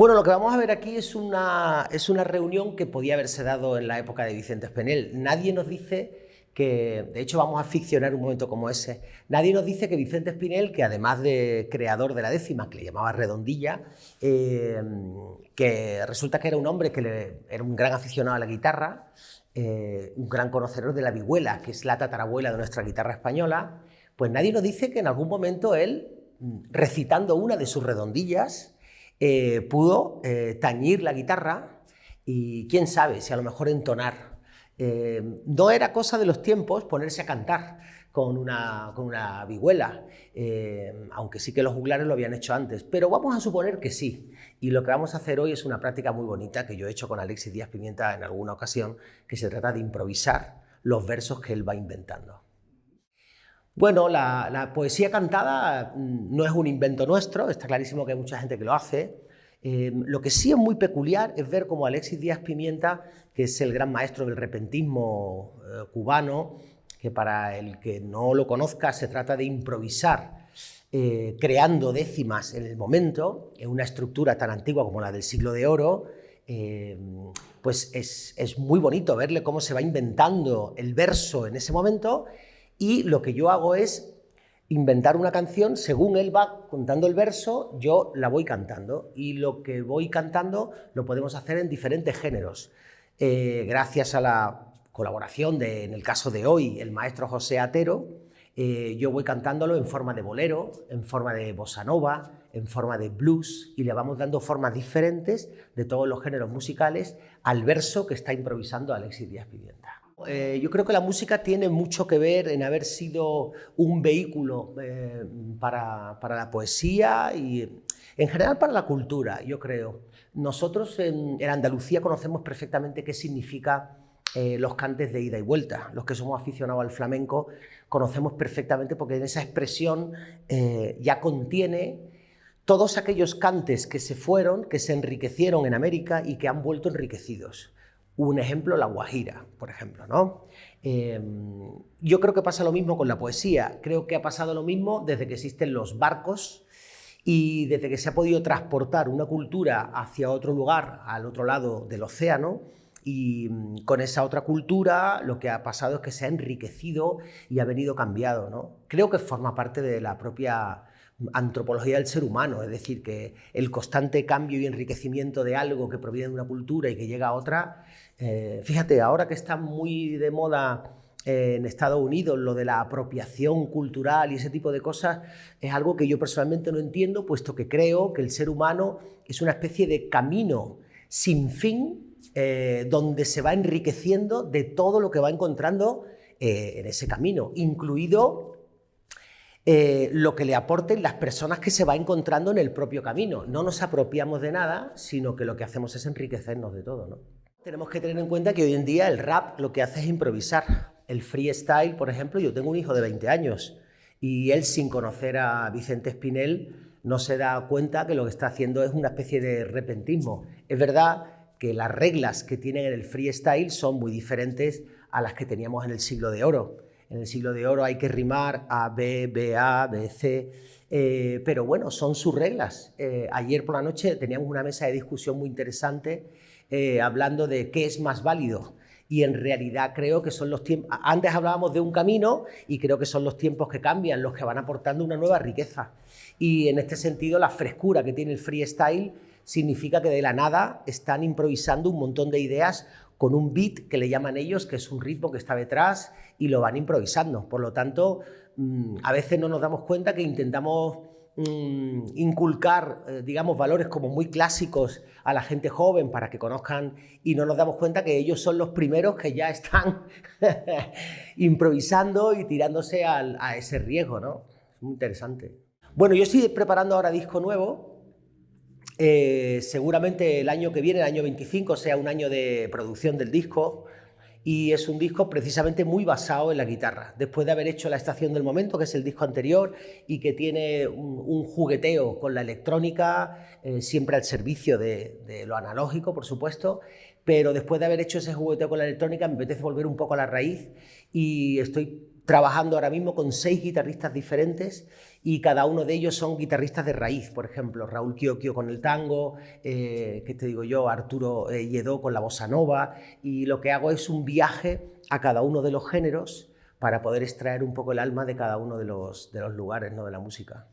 Bueno, lo que vamos a ver aquí es una reunión que podía haberse dado en la época de Vicente Espinel. Nadie nos dice que, de hecho vamos a ficcionar un momento como ese, nadie nos dice que Vicente Espinel, que además de creador de la décima, que le llamaba Redondilla, que resulta que era un hombre que era un gran aficionado a la guitarra, un gran conocedor de la vihuela, que es la tatarabuela de nuestra guitarra española, pues nadie nos dice que en algún momento él, recitando una de sus redondillas, pudo tañir la guitarra y quién sabe si a lo mejor entonar. No era cosa de los tiempos ponerse a cantar con una vihuela, aunque sí que los juglares lo habían hecho antes, pero vamos a suponer que sí. Y lo que vamos a hacer hoy es una práctica muy bonita que yo he hecho con Alexis Díaz Pimienta en alguna ocasión, que se trata de improvisar los versos que él va inventando. Bueno, la poesía cantada no es un invento nuestro, está clarísimo que hay mucha gente que lo hace. Lo que sí es muy peculiar es ver cómo Alexis Díaz Pimienta, que es el gran maestro del repentismo cubano, que para el que no lo conozca se trata de improvisar, creando décimas en el momento, en una estructura tan antigua como la del Siglo de Oro, pues es muy bonito verle cómo se va inventando el verso en ese momento. Y lo que yo hago es inventar una canción, según él va contando el verso, yo la voy cantando. Y lo que voy cantando lo podemos hacer en diferentes géneros. Gracias a la colaboración en el caso de hoy, el maestro José Atero, yo voy cantándolo en forma de bolero, en forma de bossa nova, en forma de blues, y le vamos dando formas diferentes de todos los géneros musicales al verso que está improvisando Alexis Díaz Pimienta. Yo creo que la música tiene mucho que ver en haber sido un vehículo para la poesía y en general para la cultura, yo creo. Nosotros en Andalucía conocemos perfectamente qué significa los cantes de ida y vuelta. Los que somos aficionados al flamenco conocemos perfectamente porque en esa expresión ya contiene todos aquellos cantes que se fueron, que se enriquecieron en América y que han vuelto enriquecidos. Un ejemplo, la guajira, por ejemplo, ¿no? Yo creo que pasa lo mismo con la poesía. Creo que ha pasado lo mismo desde que existen los barcos y desde que se ha podido transportar una cultura hacia otro lugar, al otro lado del océano, y con esa otra cultura lo que ha pasado es que se ha enriquecido y ha venido cambiado, ¿no? Creo que forma parte de la propia antropología del ser humano, es decir, que el constante cambio y enriquecimiento de algo que proviene de una cultura y que llega a otra, fíjate, ahora que está muy de moda en Estados Unidos lo de la apropiación cultural y ese tipo de cosas, es algo que yo personalmente no entiendo, puesto que creo que el ser humano es una especie de camino sin fin, donde se va enriqueciendo de todo lo que va encontrando en ese camino, incluido lo que le aporten las personas que se va encontrando en el propio camino. No nos apropiamos de nada, sino que lo que hacemos es enriquecernos de todo, ¿no? Tenemos que tener en cuenta que hoy en día el rap lo que hace es improvisar. El freestyle, por ejemplo, yo tengo un hijo de 20 años y él, sin conocer a Vicente Espinel, no se da cuenta que lo que está haciendo es una especie de repentismo. Es verdad que las reglas que tienen en el freestyle son muy diferentes a las que teníamos en el Siglo de Oro. En el Siglo de Oro hay que rimar A, B, B, A, B, C, pero bueno, son sus reglas. Ayer por la noche teníamos una mesa de discusión muy interesante hablando de qué es más válido. Y en realidad creo que son los tiempos... Antes hablábamos de un camino y creo que son los tiempos que cambian, los que van aportando una nueva riqueza. Y en este sentido la frescura que tiene el freestyle significa que de la nada están improvisando un montón de ideas con un beat que le llaman ellos, que es un ritmo que está detrás y lo van improvisando. Por lo tanto, a veces no nos damos cuenta que intentamos inculcar, digamos, valores como muy clásicos a la gente joven para que conozcan y no nos damos cuenta que ellos son los primeros que ya están improvisando y tirándose a ese riesgo, ¿no? Es muy interesante. Bueno, yo estoy preparando ahora disco nuevo. Seguramente el año que viene, el año 25, sea un año de producción del disco y es un disco precisamente muy basado en la guitarra. Después de haber hecho La Estación del Momento, que es el disco anterior y que tiene un jugueteo con la electrónica, siempre al servicio de lo analógico, por supuesto, pero después de haber hecho ese jugueteo con la electrónica me apetece volver un poco a la raíz y estoy trabajando ahora mismo con 6 guitarristas diferentes y cada uno de ellos son guitarristas de raíz. Por ejemplo, Raúl Chiocchio con el tango, ¿qué te digo yo? Arturo Lledó con la bossa nova, y lo que hago es un viaje a cada uno de los géneros para poder extraer un poco el alma de cada uno de los lugares, ¿no?, de la música.